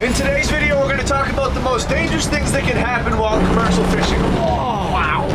In today's video, we're going to talk about the most dangerous things that can happen while commercial fishing. Oh, wow.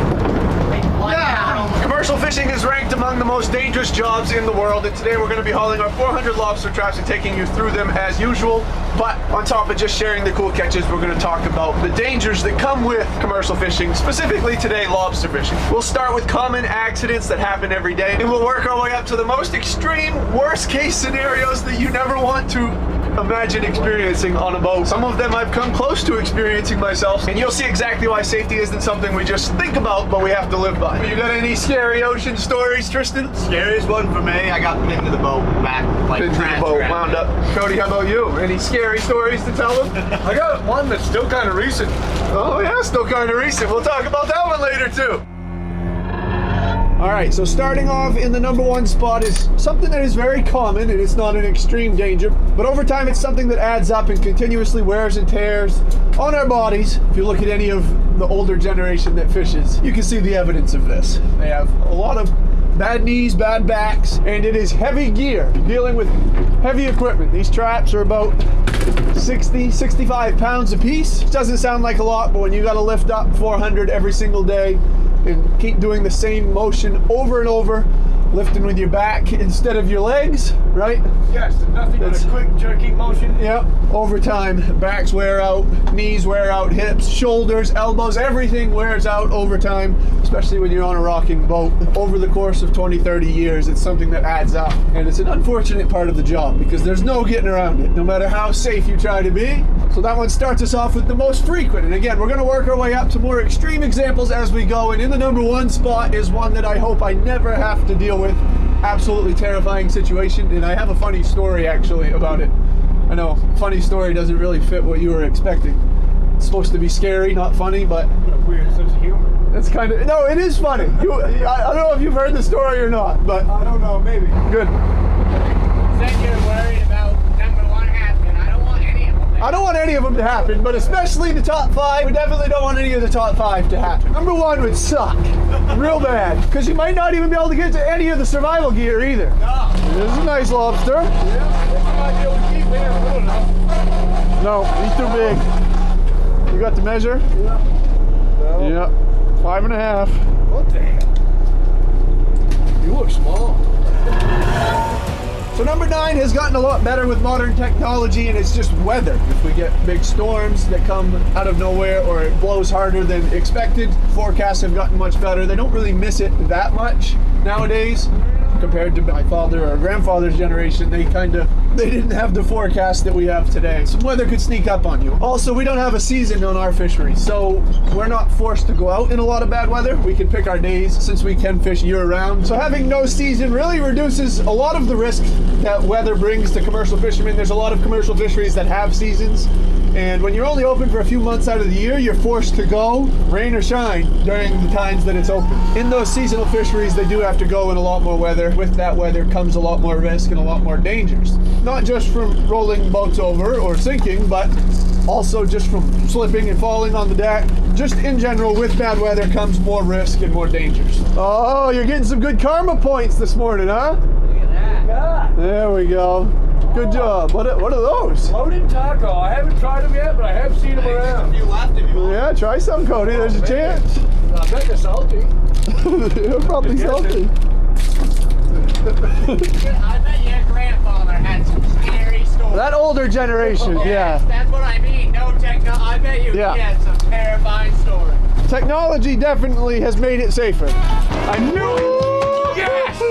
Yeah. Commercial fishing is ranked among the most dangerous jobs in the world, and today we're going to be hauling our 400 lobster traps and taking you through them as usual. But on top of just sharing the cool catches, we're going to talk about the dangers that come with commercial fishing, specifically today, lobster fishing. We'll start with common accidents that happen every day, and we'll work our way up to the most extreme, worst case scenarios that you never want to imagine experiencing on a boat. Some of them I've come close to experiencing myself, and you'll see exactly why safety isn't something we just think about, but we have to live by. You got any scary ocean stories, Tristan? Scariest one for me, I got pinned to the boat, back, like Pinned to the boat, wound up. Cody, how about you? Any scary stories to tell them? I got one that's still kind of recent. Oh yeah, still kind of recent. We'll talk about that one later too. All right, so starting off in the number one spot is something that is very common, and it's not an extreme danger, but over time it's something that adds up and continuously wears and tears on our bodies. If you look at any of the older generation that fishes, you can see the evidence of this. They have a lot of bad knees, bad backs, and it is heavy gear, dealing with heavy equipment. These traps are about 60, 65 pounds a piece. Doesn't sound like a lot, but when you gotta lift up 400 every single day and keep doing the same motion over and over, lifting with your back instead of your legs, right? Yes, nothing but a quick jerky motion. Yep. Over time, backs wear out, knees wear out, hips, shoulders, elbows, everything wears out over time, especially when you're on a rocking boat. Over the course of 20, 30 years, it's something that adds up. And it's an unfortunate part of the job because there's no getting around it, no matter how safe you try to be. So that one starts us off with the most frequent. And again, we're going to work our way up to more extreme examples as we go. And in the number one spot is one that I hope I never have to deal with. Absolutely terrifying situation. And I have a funny story actually about it. I know, funny story doesn't really fit what you were expecting. It's supposed to be scary, not funny, but A weird sense of humor. it's kind of, no, it is funny. I don't know if you've heard the story or not, but I don't know, maybe. good. Said you're worried about number one happening. I don't want any of them. I don't want any of them to happen, but especially the top five. We definitely don't want any of the top five to happen. Number one would suck real bad, because you might not even be able to get to any of the survival gear either. No. This is a nice lobster. Yeah, I might be able to keep there. I don't know. No, he's too big. You got the measure? No. Yep. 5.5. What the hell? You look small. So number 9 has gotten a lot better with modern technology, and it's just weather. If we get big storms that come out of nowhere or it blows harder than expected, forecasts have gotten much better. They don't really miss it that much nowadays compared to my father or grandfather's generation. They didn't have the forecast that we have today. Some weather could sneak up on you. Also, we don't have a season on our fishery, so we're not forced to go out in a lot of bad weather. We can pick our days since we can fish year-round. So having no season really reduces a lot of the risk that weather brings to commercial fishermen. There's a lot of commercial fisheries that have seasons, and when you're only open for a few months out of the year, you're forced to go, rain or shine, during the times that it's open. In those seasonal fisheries, they do have to go in a lot more weather. With that weather comes a lot more risk and a lot more dangers. Not just from rolling boats over or sinking, but also just from slipping and falling on the deck. Just in general, with bad weather comes more risk and more dangers. Oh, you're getting some good karma points this morning, huh? Look at that. There we go. Good job. What are those? Floating taco. I haven't tried them yet, but I have seen them around. If you left, if you want. Yeah, try some, Cody. There's a chance. I bet they're salty. You're probably Just salty. I bet your grandfather had some scary stories. That older generation, yeah. That's what I mean. No techno. I bet you he had some terrifying stories. Technology definitely has made it safer. I knew it! Yes!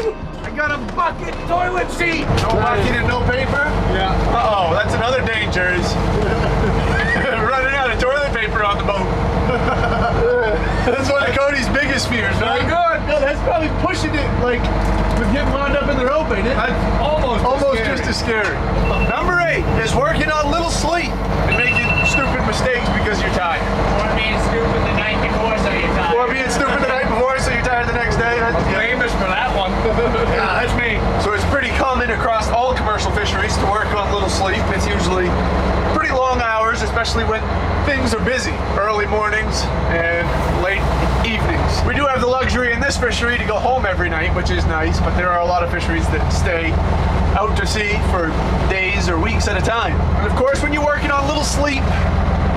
I got a bucket toilet seat. No bucket and no paper? Yeah. Uh-oh, that's another danger is running out of toilet paper on the boat. That's one of Cody's biggest fears, right? Very good. No, that's probably pushing it, like, with getting wound up in the rope, ain't it? Almost just as scary. Number 8 is working on little sleep and making stupid mistakes because you're tired. Or being stupid the night before, so you're tired. Or being stupid the night before, so you're tired the next day. I'm famous for that one. Yeah, that's me. So it's pretty common across all commercial fisheries to work on little sleep. It's usually pretty long hours, especially when things are busy early mornings and late evenings. We do have the luxury in this fishery to go home every night, which is nice, but there are a lot of fisheries that stay out to sea for days or weeks at a time. And of course, when you're working on little sleep,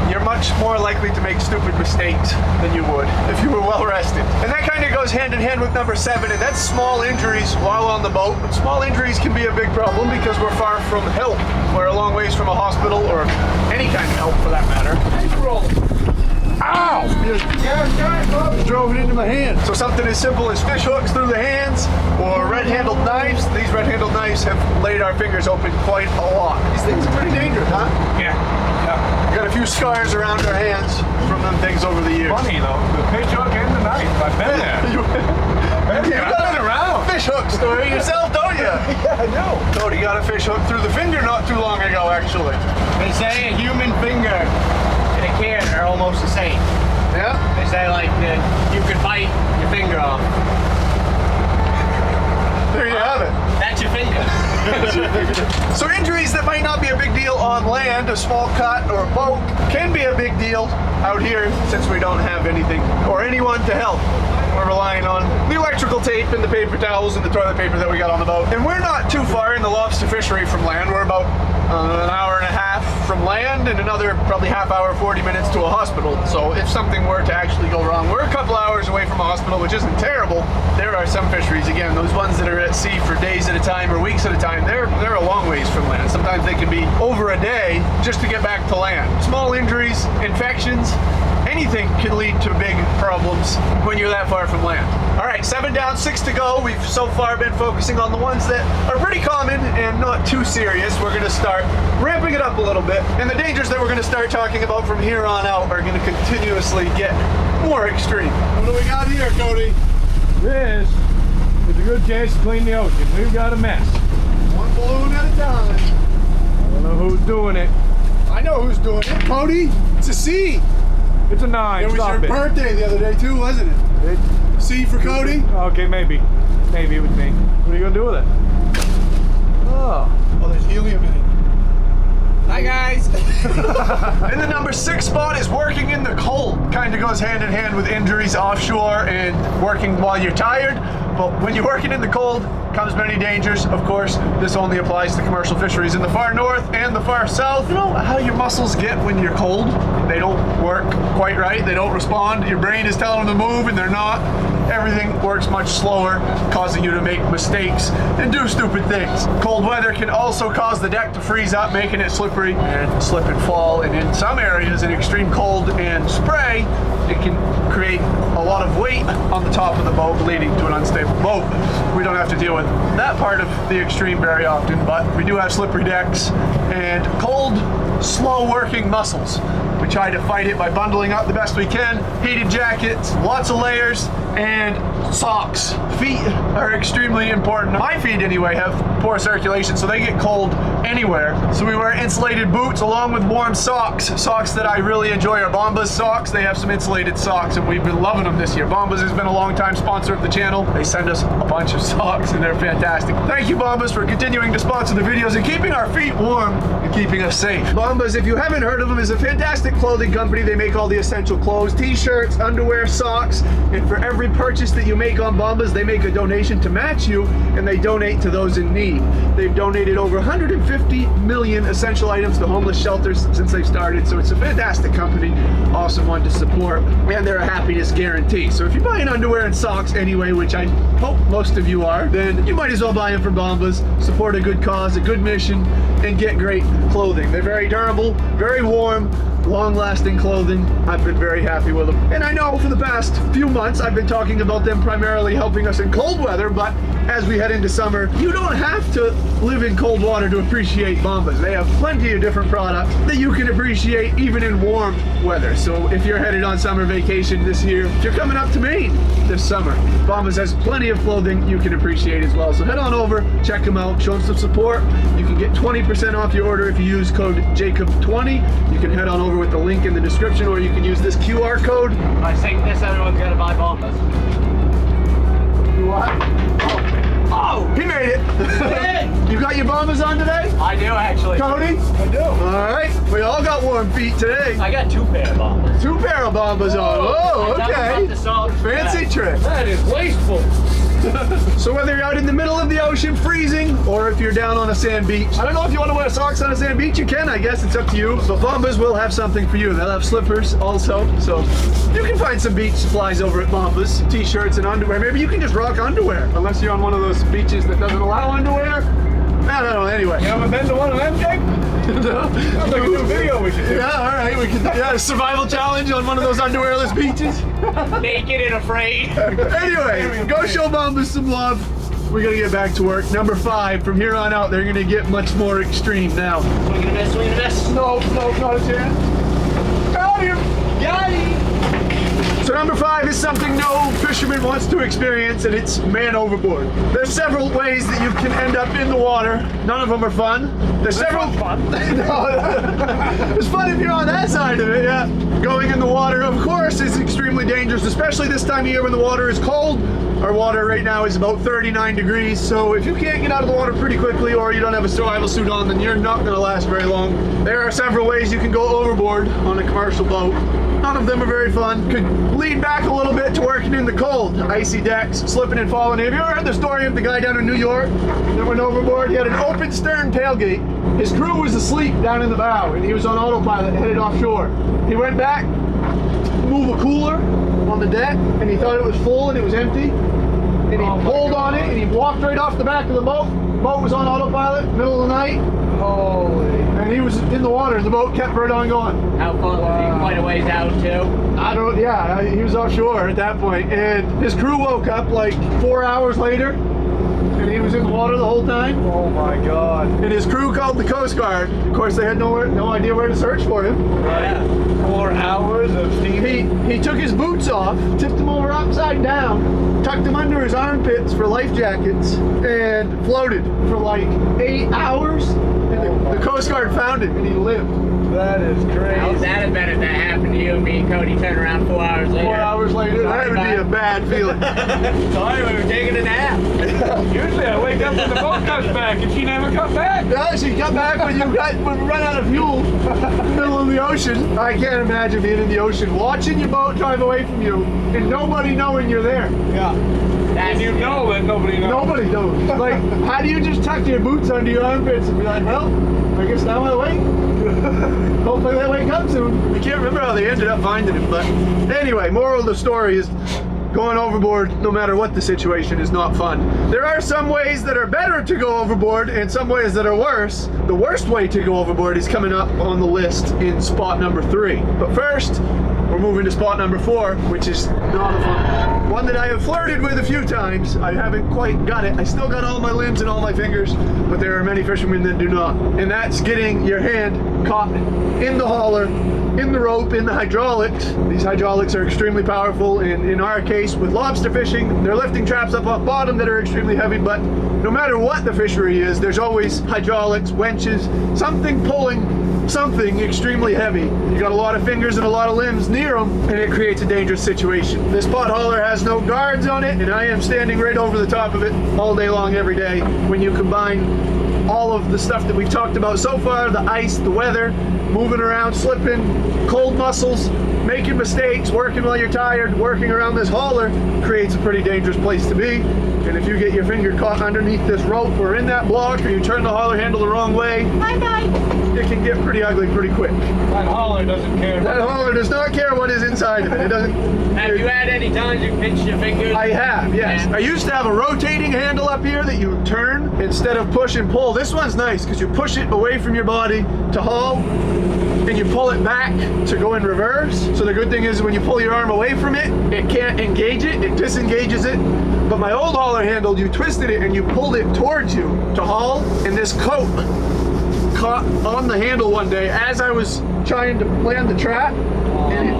you're much more likely to make stupid mistakes than you would if you were well rested. And that kind of goes hand in hand with number 7, and that's small injuries while on the boat. But small injuries can be a big problem because we're far from help. We're a long ways from a hospital or any kind of help for that matter. Ow! You drove it into my hand. So something as simple as fish hooks through the hands or red-handled knives. These red-handled knives have laid our fingers open quite a lot. These things are pretty dangerous, huh? Yeah. We've got a few scars around our hands from them things over the years. Funny though, the fish hook and the knife. I've been there. You've got been around. a fish hook story yourself, don't you? Yeah, I know. Cody got a fish hook through the finger not too long ago, actually. They say a human finger and a can are almost the same. Yeah? They say like you could bite your finger off. There you have it. That's your finger. So injuries that might not be a big deal on land, a small cut or a boat, can be a big deal out here since we don't have anything or anyone to help. We're relying on the electrical tape and the paper towels and the toilet paper that we got on the boat. And we're not too far in the lobster fishery from land. We're about an hour and a half from land and another probably half hour, 40 minutes to a hospital. So if something were to actually go wrong, we're a couple hours away from a hospital, which isn't terrible. There are some fisheries, again, those ones that are at sea for days at a time or weeks at a time, they're a long ways from land. Sometimes they can be over a day just to get back to land. Small injuries, infections, anything can lead to big problems when you're that far from land. All right, 7 down, 6 to go. We've so far been focusing on the ones that are pretty common and not too serious. We're gonna start ramping it up a little bit. And the dangers that we're gonna start talking about from here on out are gonna continuously get more extreme. What do we got here, Cody? This is a good chance to clean the ocean. We've got a mess. One balloon at a time. I don't know who's doing it. I know who's doing it, Cody. It's a C. It's a 9. It was Stop your it. birthday the other day too, wasn't it? C for Cody? Okay, maybe. Maybe it was me. What are you gonna do with it? Oh. Oh, there's helium in it. Hi guys. And the number 6 spot is working in the cold. Kind of goes hand in hand with injuries offshore and working while you're tired. But when you're working in the cold, comes many dangers. Of course, this only applies to commercial fisheries in the far north and the far south. You know how your muscles get when you're cold? They don't work quite right. They don't respond. Your brain is telling them to move and they're not. Everything works much slower, causing you to make mistakes and do stupid things. Cold weather can also cause the deck to freeze up, making it slippery and slip and fall. And in some areas, in extreme cold and spray, it can create a lot of weight on the top of the boat, leading to an unstable boat. We don't have to deal with that part of the extreme very often, but we do have slippery decks and cold, slow working muscles. We try to fight it by bundling up the best we can. Heated jackets, lots of layers, and socks. Feet are extremely important. My feet anyway have poor circulation, so they get cold anywhere. So we wear insulated boots along with warm socks. Socks that I really enjoy are Bombas socks. They have some insulated socks and we've been loving them this year. Bombas has been a long time sponsor of the channel. They send us a bunch of socks and they're fantastic. Thank you Bombas for continuing to sponsor the videos and keeping our feet warm and keeping us safe. Bombas, if you haven't heard of them, is a fantastic clothing company. They make all the essential clothes, t-shirts, underwear, socks, and for every purchase that you make on Bombas, they make a donation to match you and they donate to those in need. They've donated over 150 million essential items to homeless shelters since they've started, so it's a fantastic company, awesome one to support, and they're a happiness guarantee. So if you're buying underwear and socks anyway, which I hope most of you are, then you might as well buy them from Bombas, support a good cause, a good mission, and get great clothing. They're very durable, very warm, long-lasting clothing. I've been very happy with them. And I know for the past few months I've been talking about them primarily helping us in cold weather, but as we head into summer, you don't have to live in cold water to appreciate Bombas. They have plenty of different products that you can appreciate even in warm weather. So if you're headed on summer vacation this year, if you're coming up to Maine this summer, Bombas has plenty of clothing you can appreciate as well. So head on over, check them out, show them some support. You can get 20% off your order if you use code JACOB20. You can head on over with the link in the description, or you can use this QR code. I think this everyone's gonna buy Bombas. What? Oh, he made it. You got your bombers on today? I do actually. Cody? I do. All right. We all got warm feet today. I got 2 pair of bombers. 2 pair of bombers on. Oh, okay. Fancy trick. That is wasteful. So whether you're out in the middle of the ocean freezing or if you're down on a sand beach, I don't know if you want to wear socks on a sand beach, you can, I guess, it's up to you. But Bombas will have something for you. They'll have slippers also, so you can find some beach supplies over at Bombas, t-shirts and underwear. Maybe you can just rock underwear, unless you're on one of those beaches that doesn't allow underwear. I don't know, anyway. You haven't been to one of them, Jake? No. Sounds like a new video we should do. Yeah, all right, we can, a survival challenge on one of those underwearless beaches. Naked and afraid. Anyway, go show Bombas some love. We're gonna get back to work. Number 5, from here on out, they're gonna get much more extreme now. Swing and a miss, swing and a miss. No, not a chance. Got him! Got it. So number 5 is something no fisherman wants to experience, and it's man overboard. There's several ways that you can end up in the water. None of them are fun. There's several fun. No, it's fun if you're on that side of it, yeah. Going in the water, of course, is extremely dangerous, especially this time of year when the water is cold. Our water right now is about 39 degrees, so if you can't get out of the water pretty quickly or you don't have a survival suit on, then you're not gonna last very long. There are several ways you can go overboard on a commercial boat. None of them are very fun. Could lead back a little bit to working in the cold. Icy decks, slipping and falling. Have you ever heard the story of the guy down in New York that went overboard? He had an open stern tailgate. His crew was asleep down in the bow and he was on autopilot headed offshore. He went back, move a cooler on the deck, and he thought it was full and it was empty. And he pulled on it and he walked right off the back of the boat. Boat was on autopilot, middle of the night. Holy. And he was in the water and the boat kept right on going. How far was he? Quite a ways out too. I don't, yeah, he was offshore at that point. And his crew woke up like 4 hours later and he was in the water the whole time. Oh my God. And his crew called the Coast Guard. Of course, they had no idea where to search for him. Right. 4 hours of steam. He took his boots off, tipped them over upside down, tucked them under his armpits for life jackets, and floated for like 8 hours. And the Coast Guard found him and he lived. That is How would crazy. that have been if that happened to you? Me and Cody turned around 4 hours later. 4 hours later, that would be a bad feeling. Sorry, we were taking a nap. Usually I wake up when the boat comes back and she never comes back. Yeah, she got back when we run out of fuel in the middle of the ocean. I can't imagine being in the ocean, watching your boat drive away from you, and nobody knowing you're there. Yeah. And you know that nobody knows. Nobody knows. Like, how do you just tuck your boots under your armpits and be like, well, I guess now I wait. Hopefully they wake up soon. I can't remember how they ended up finding him, but anyway, moral of the story is going overboard, no matter what the situation, is not fun. There are some ways that are better to go overboard and some ways that are worse. The worst way to go overboard is coming up on the list in spot number 3. But first, we're moving to spot number 4, which is not a fun one that I have flirted with a few times. I haven't quite got it. I still got all my limbs and all my fingers, but there are many fishermen that do not. And that's getting your hand caught in the hauler, in the rope, in the hydraulics. These hydraulics are extremely powerful, and in our case with lobster fishing, they're lifting traps up off bottom that are extremely heavy, but no matter what the fishery is, there's always hydraulics, winches, something pulling something extremely heavy. You got a lot of fingers and a lot of limbs near them, and it creates a dangerous situation. This pot hauler has no guards on it, and I am standing right over the top of it all day long, every day. When you combine all of the stuff that we've talked about so far, the ice, the weather, moving around, slipping, cold muscles, making mistakes, working while you're tired, working around this hauler, creates a pretty dangerous place to be. And if you get your finger caught underneath this rope or in that block, or you turn the hauler handle the wrong way, it can get pretty ugly pretty quick. That hauler doesn't care. That hauler does not care what is inside of it. It doesn't. Have you had any times you pinched your fingers? I have, yes. Yeah. I used to have a rotating handle up here that you turn instead of push and pull. This one's nice because you push it away from your body to haul, and you pull it back to go in reverse. So the good thing is when you pull your arm away from it, it can't engage it, it disengages it. But my old hauler handle, you twisted it and you pulled it towards you to haul, and this coat caught on the handle one day as I was trying to land the trap, and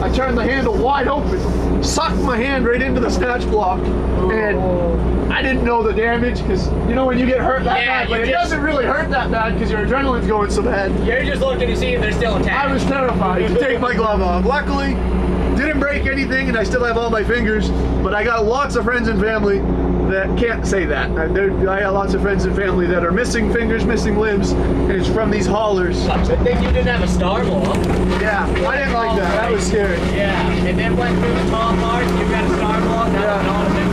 I turned the handle wide open, sucked my hand right into the snatch block, and I didn't know the damage, because you know when you get hurt that bad, but it doesn't really hurt that bad because your adrenaline's going so bad. You're just looking to see if they're still attached. I was terrified to take my glove off. Luckily, didn't break anything, and I still have all my fingers, but I got lots of friends and family that can't say that. I got lots of friends and family that are missing fingers, missing limbs, and it's from these haulers. I think you didn't have a star block. Yeah, I didn't like that. That was scary. Yeah, and then went through the tall parts, you got a star block, that would not have been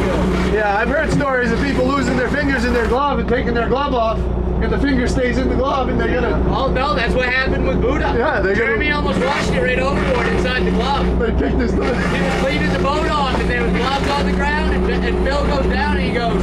good. Yeah, I've heard stories of people losing their fingers in their glove and taking their glove off, and the finger stays in the glove, and they're gonna. Oh no, that's what happened with Buddha. Yeah, they're Jeremy gonna. almost washed it right overboard inside the glove. They picked this. He was cleaning the boat off, and there was gloves on the ground, and Phil goes down, and he goes,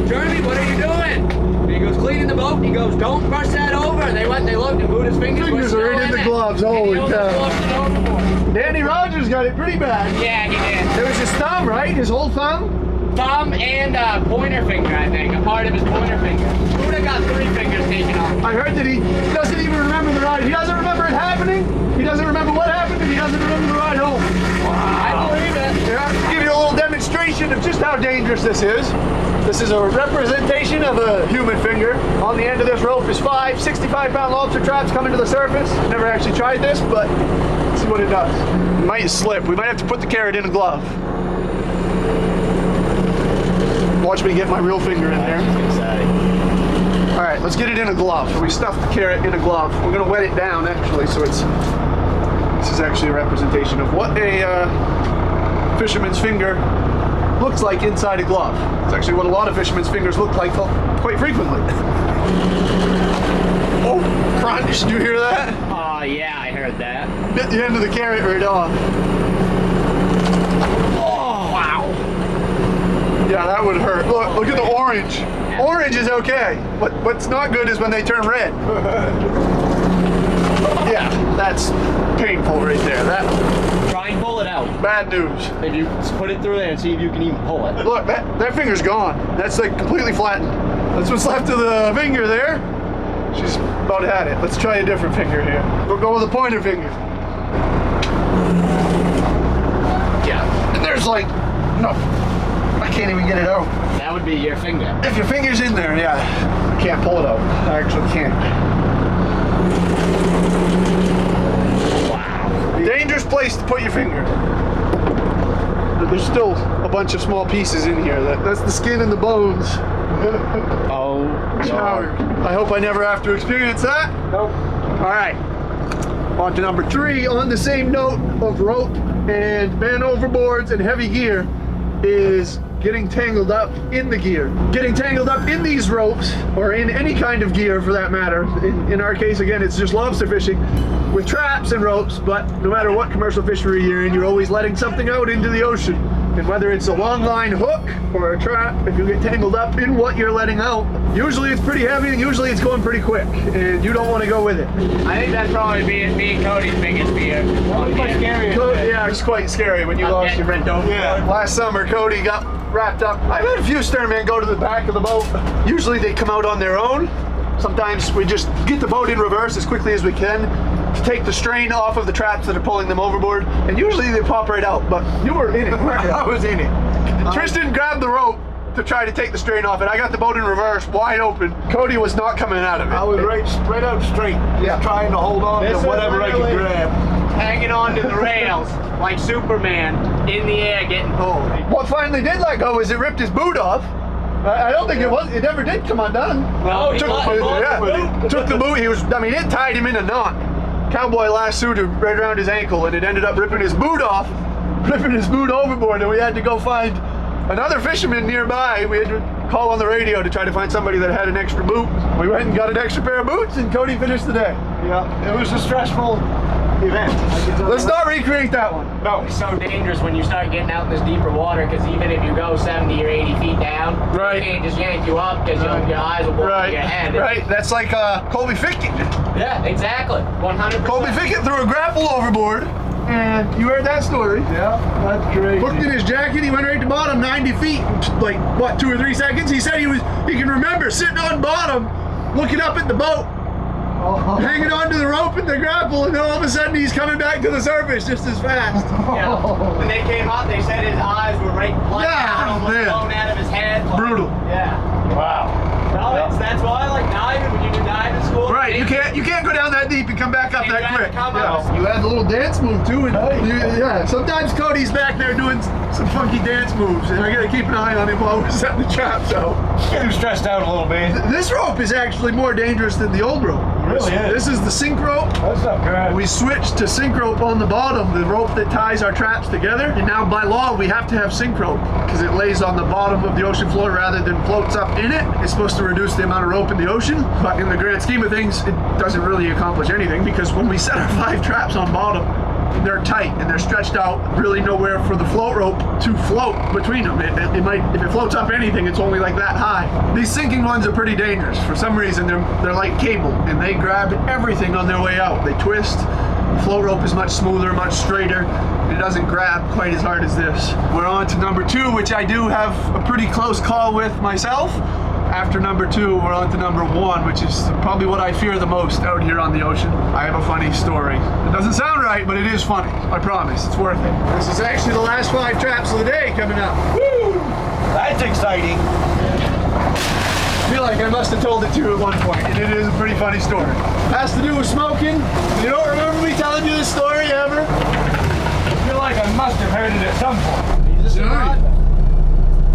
Jeremy, what are you doing? And he goes, cleaning the boat, and he goes, don't brush that over. And they went, they looked, and Buddha's fingers were Fingers are right in the it. gloves. And Holy he almost cow! washed it overboard. Danny Rogers got it pretty bad. Yeah, he did. It was his thumb, right? His whole thumb. Thumb and pointer finger, I think. A part of his pointer finger. Buddha got 3 fingers taken off. I heard that he doesn't even remember the ride. He doesn't remember it happening. He doesn't remember what happened, and he doesn't remember the ride home. I believe it. Yeah, give you a little demonstration of just how dangerous this is. This is a representation of a human finger. On the end of this rope is 5 65-pound lobster traps coming to the surface. Never actually tried this, but let's see what it does. It might slip. We might have to put the carrot in a glove. Watch me get my real finger in there. All right, let's get it in a glove. So we stuff the carrot in a glove. We're gonna wet it down actually, so it's. This is actually a representation of what a fisherman's finger looks like inside a glove. It's actually what a lot of fishermen's fingers look like quite frequently. Oh, crunch! Did you hear that? Oh, yeah, I heard that. Bit the end of the carrot right off. Oh, wow. Yeah, that would hurt. Look at the orange. Orange is okay. What's not good is when they turn red. Yeah, that's painful right there. Try and pull it out. Bad news. If you put it through there and see if you can even pull it. Look, that finger's gone. That's like completely flattened. That's what's left of the finger there. She's about had it. Let's try a different finger here. We'll go with a pointer finger. Yeah, and there's like, no, I can't even get it out. That would be your finger. If your finger's in there, yeah, I can't pull it out. I actually can't. Wow. Dangerous place to put your finger. There's still a bunch of small pieces in here. That's the skin and the bones. Oh, God. I hope I never have to experience that. Nope. All right. On to number 3. On the same note of rope and man overboards and heavy gear is getting tangled up in the gear. Getting tangled up in these ropes, or in any kind of gear for that matter. In our case, again, it's just lobster fishing with traps and ropes, but no matter what commercial fishery you're in, you're always letting something out into the ocean. And whether it's a long line hook or a trap, if you get tangled up in what you're letting out, usually it's pretty heavy and usually it's going pretty quick, and you don't want to go with it. I think that's probably me and Cody's biggest fear. That was quite scary. Yeah, it's quite scary when you lost your rent over. Yeah, last summer Cody got wrapped up. I've had a few sternmen go to the back of the boat. Usually they come out on their own. Sometimes we just get the boat in reverse as quickly as we can to take the strain off of the traps that are pulling them overboard, and usually they pop right out, but you were in it, weren't you? I was in it. Tristan grabbed the rope to try to take the strain off, and I got the boat in reverse, wide open. Cody was not coming out of it. I was right out straight, just trying to hold on to whatever I could grab. Hanging on to the rails like Superman in the air getting pulled. What finally did let go is it ripped his boot off. I don't think it never did come undone. No, he Took the boot. It tied him in a knot. Cowboy lassoed him right around his ankle, and it ended up ripping his boot off, ripping his boot overboard, and we had to go find another fisherman nearby. We had to call on the radio to try to find somebody that had an extra boot. We went and got an extra pair of boots, and Cody finished the day. Yeah, it was a stressful event. Let's not recreate that one. No. It's so dangerous when you start getting out in this deeper water, because even if you go 70 or 80 feet down, Right. they can't just yank you up because your eyes will blow your head. Right. That's like Colby Fickett. Yeah, exactly. 100%. Colby Fickett threw a grapple overboard, and you heard that story. Yeah, that's crazy. Looked in his jacket, he went right to bottom 90 feet, like, what, 2 or 3 seconds? He said he can remember sitting on bottom, looking up at the boat, hanging onto the rope and the grapple, and then all of a sudden he's coming back to the surface just as fast. Yeah. When they came up, they said his eyes were right almost man. blown out of his head. Brutal. Yeah. Wow. No, that's why I like diving. When you do diving school, cool. Right, you can't go down that deep and come back up that quick. Come Yeah. out. You had a little dance move too, and yeah. Sometimes Cody's back there doing some funky dance moves, and I gotta keep an eye on him while we're setting the traps out. Getting stressed out a little bit. This rope is actually more dangerous than the old rope. Really is. This is the sink rope. That's not good. We switched to sink rope on the bottom, the rope that ties our traps together. And now by law, we have to have sink rope because it lays on the bottom of the ocean floor rather than floats up in it. It's supposed to reduce the amount of rope in the ocean, but in the grand scheme of things, it doesn't really accomplish anything because when we set our 5 traps on bottom, they're tight and they're stretched out, really nowhere for the float rope to float between them. It might, if it floats up anything, it's only like that high. These sinking ones are pretty dangerous. For some reason, they're like cable and they grab everything on their way out. They twist. The float rope is much smoother, much straighter. It doesn't grab quite as hard as this. We're on to number 2, which I do have a pretty close call with myself. After number 2, we're on to number 1, which is probably what I fear the most out here on the ocean. I have a funny story. It doesn't sound right, but it is funny. I promise, it's worth it. This is actually the last 5 traps of the day coming up. Woo! That's exciting. I feel like I must have told it to you at one point, and it is a pretty funny story. It has to do with smoking. You don't remember me telling you this story ever? I feel like I must have heard it at some point.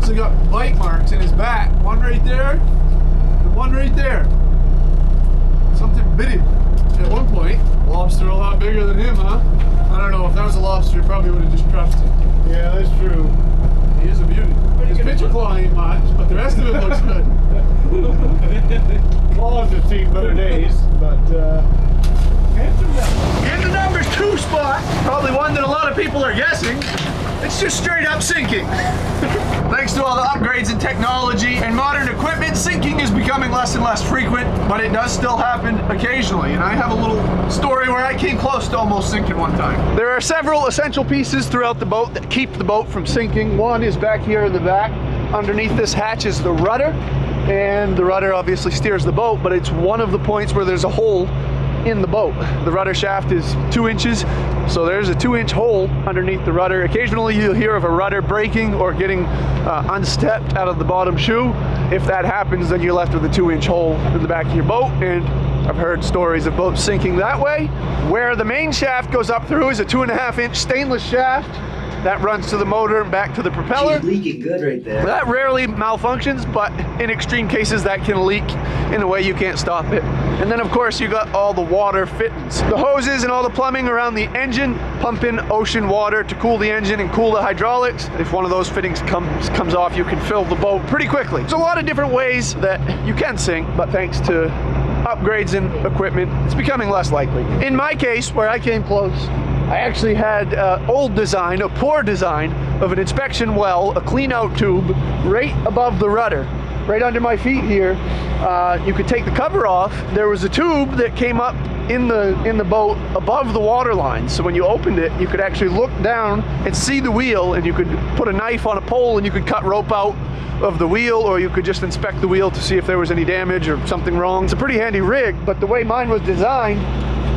So he got bite marks in his back. One right there, and one right there. Something bit him at one point. Lobster a lot bigger than him, huh? I don't know, if that was a lobster, he probably would have just trusted it. Yeah, that's true. He is a beauty. His picture claw ain't much, but the rest of it looks good. Claws have seen better days, but handsome guy. In the number 2 spot, probably one that a lot of people are guessing, it's just straight up sinking. Thanks to all the upgrades in technology and modern equipment, sinking is becoming less and less frequent, but it does still happen occasionally. And I have a little story where I came close to almost sinking one time. There are several essential pieces throughout the boat that keep the boat from sinking. One is back here in the back. Underneath this hatch is the rudder, and the rudder obviously steers the boat, but it's one of the points where there's a hole in the boat. The rudder shaft is 2 inches, so there's a 2-inch hole underneath the rudder. Occasionally you'll hear of a rudder breaking or getting unstepped out of the bottom shoe. If that happens, then you're left with a 2-inch hole in the back of your boat, and I've heard stories of boats sinking that way. Where the main shaft goes up through is a 2.5-inch stainless shaft that runs to the motor and back to the propeller. She's leaking good right there. That rarely malfunctions, but in extreme cases that can leak in a way you can't stop it. And then of course you got all the water fittings. The hoses and all the plumbing around the engine pump in ocean water to cool the engine and cool the hydraulics. If one of those fittings comes off, you can fill the boat pretty quickly. There's a lot of different ways that you can sink, but thanks to upgrades in equipment, it's becoming less likely. In my case, where I came close, I actually had old design, a poor design of an inspection well, a clean out tube right above the rudder, right under my feet here. You could take the cover off. There was a tube that came up in the boat above the water line. So when you opened it, you could actually look down and see the wheel, and you could put a knife on a pole and you could cut rope out of the wheel, or you could just inspect the wheel to see if there was any damage or something wrong. It's a pretty handy rig, but the way mine was designed,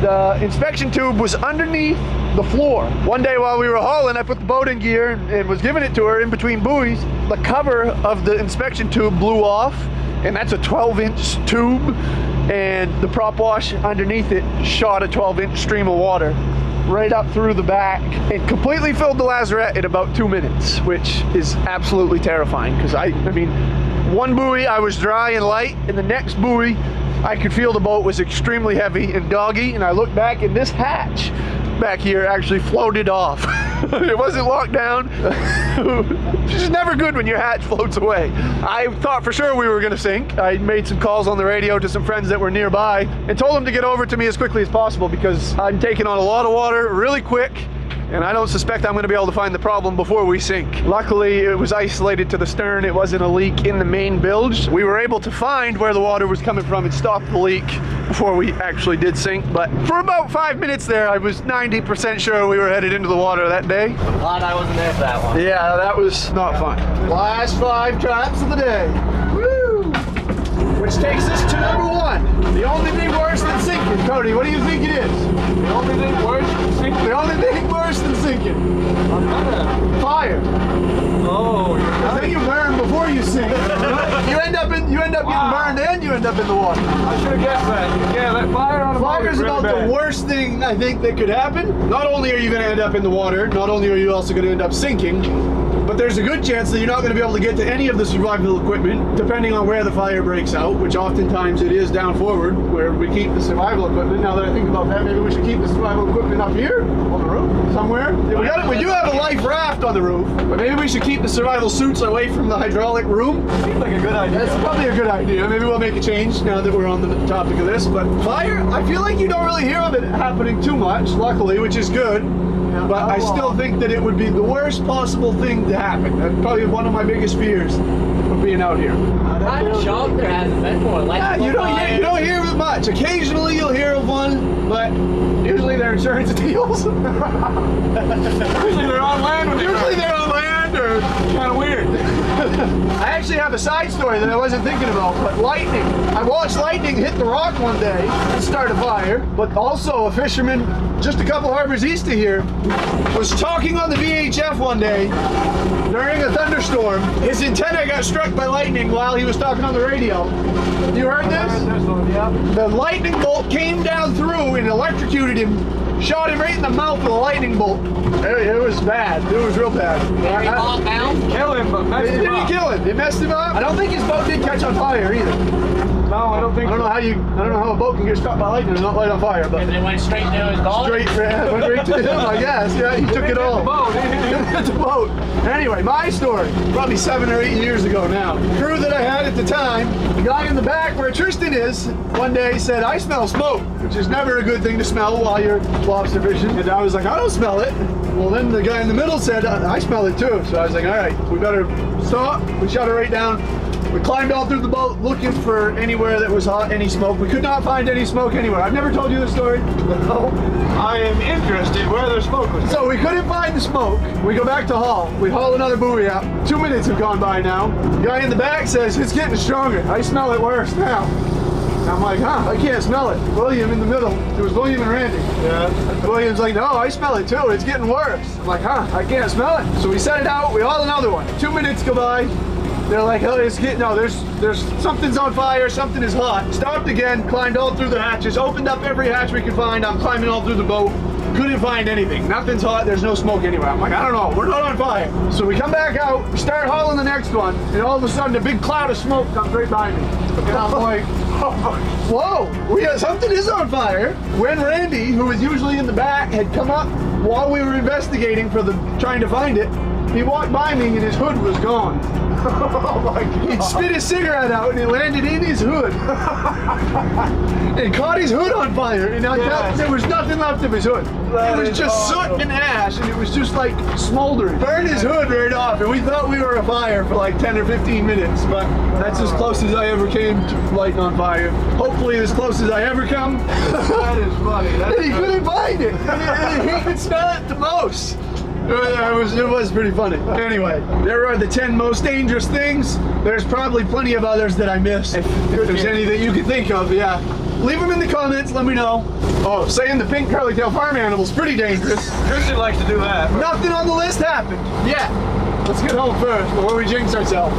the inspection tube was underneath the floor. One day while we were hauling, I put the boat in gear and was giving it to her in between buoys. The cover of the inspection tube blew off, and that's a 12-inch tube, and the prop wash underneath it shot a 12-inch stream of water right up through the back. It completely filled the lazarette in about 2 minutes, which is absolutely terrifying, because I mean, one buoy I was dry and light, and the next buoy I could feel the boat was extremely heavy and doggy, and I looked back and this hatch back here actually floated off. It wasn't locked down. It's just never good when your hatch floats away. I thought for sure we were gonna sink. I made some calls on the radio to some friends that were nearby and told them to get over to me as quickly as possible, because I'm taking on a lot of water really quick, and I don't suspect I'm going to be able to find the problem before we sink. Luckily, it was isolated to the stern. It wasn't a leak in the main bilge. We were able to find where the water was coming from and stop the leak before we actually did sink. But for about 5 minutes there, I was 90% sure we were headed into the water that day. Glad I wasn't there for that one. Yeah, that was not fun. Last 5 traps of the day. Woo! Which takes us to number 1. The only thing worse than sinking. Cody, what do you think it is? The only thing worse than sinking me? The only thing worse than sinking. I'm gonna. Fire. Oh, you're I think you burn before you sink. You end up getting burned and you end up in the water. I should have guessed that. Yeah, that fire on a boat Fire is really about bad. the worst thing I think that could happen. Not only are you going to end up in the water, not only are you also going to end up sinking, but there's a good chance that you're not going to be able to get to any of the survival equipment, depending on where the fire breaks out, which oftentimes it is down forward, where we keep the survival equipment. Now that I think about that, maybe we should keep the survival equipment up here on the roof somewhere. We do have a life raft on the roof, but maybe we should keep the survival suits away from the hydraulic room. Seems like a good idea. That's probably a good idea. Maybe we'll make a change now that we're on the topic of this. But fire, I feel like you don't really hear of it happening too much, luckily, which is good. But I still think that it would be the worst possible thing to happen. That's probably one of my biggest fears of being out here. I'm shocked there hasn't been more. Yeah, you don't hear of it much. Occasionally you'll hear of one, but usually they're insurance deals. Usually they're on land. Usually they're on land or Kind of weird. I actually have a side story that I wasn't thinking about, but lightning. I watched lightning hit the rock one day and start a fire, but also a fisherman just a couple harbors east of here was talking on the VHF one day during a thunderstorm. His antenna got struck by lightning while he was talking on the radio. You heard this? The lightning bolt came down through and electrocuted him, shot him right in the mouth with a lightning bolt. It was bad. It was real bad. Very hot mouth. Kill him, but mess It him didn't up. kill him. It messed him up. I don't think his boat did catch on fire either. No, I don't think I don't know how a boat can get struck by lightning and not light on fire, but And they went straight to his ball. went straight to him, I guess. Yeah, he took it all. Hit the boat. Anyway, my story, probably 7 or 8 years ago now. The crew that I had at the time, the guy in the back where Tristan is, one day said, "I smell smoke," which is never a good thing to smell while you're lobster fishing. And I was like, "I don't smell it." Well, then the guy in the middle said, "I smell it too." So I was like, "All right, we better stop." We shut it right down. We climbed all through the boat looking for anywhere that was hot, any smoke. We could not find any smoke anywhere. I've never told you this story. No. I am interested where their smoke was. So we couldn't find the smoke. We go back to haul. We haul another buoy up. 2 minutes have gone by now. The guy in the back says, "It's getting stronger. I smell it worse now." And I'm like, "Huh, I can't smell it." William in the middle. It was William and Randy. Yeah. William's like, "No, I smell it too. It's getting worse." I'm like, "Huh, I can't smell it." So we set it out. We haul another one. 2 minutes go by. They're like, "Oh, it's getting, no, there's something's on fire, something is hot." Stopped again, climbed all through the hatches, opened up every hatch we could find. I'm climbing all through the boat. Couldn't find anything. Nothing's hot, there's no smoke anywhere. I'm like, "I don't know, we're not on fire." So we come back out, we start hauling the next one, and all of a sudden a big cloud of smoke comes right by me. And I'm like, "Whoa, something is on fire." When Randy, who was usually in the back, had come up while we were investigating trying to find it, he walked by me and his hood was gone. Oh my God. He'd spit his cigarette out and it landed in his hood. It caught his hood on fire, and there was nothing left of his hood. That It was is just awesome. soot and ash, and it was just like smoldering. Burned his hood right off, and we thought we were afire for like 10 or 15 minutes, but that's as close as I ever came to lighting on fire. Hopefully as close as I ever come. That is funny. That And he is couldn't find it. And he could smell it the most. It was pretty funny. Anyway, there are the 10 most dangerous things. There's probably plenty of others that I missed. If there's any that you can think of, yeah. Leave them in the comments, let me know. Oh, saying the pink curly-tailed farm animal's pretty dangerous. Christian likes to do that. Nothing on the list happened. Yeah. Let's get home first before we jinx ourselves.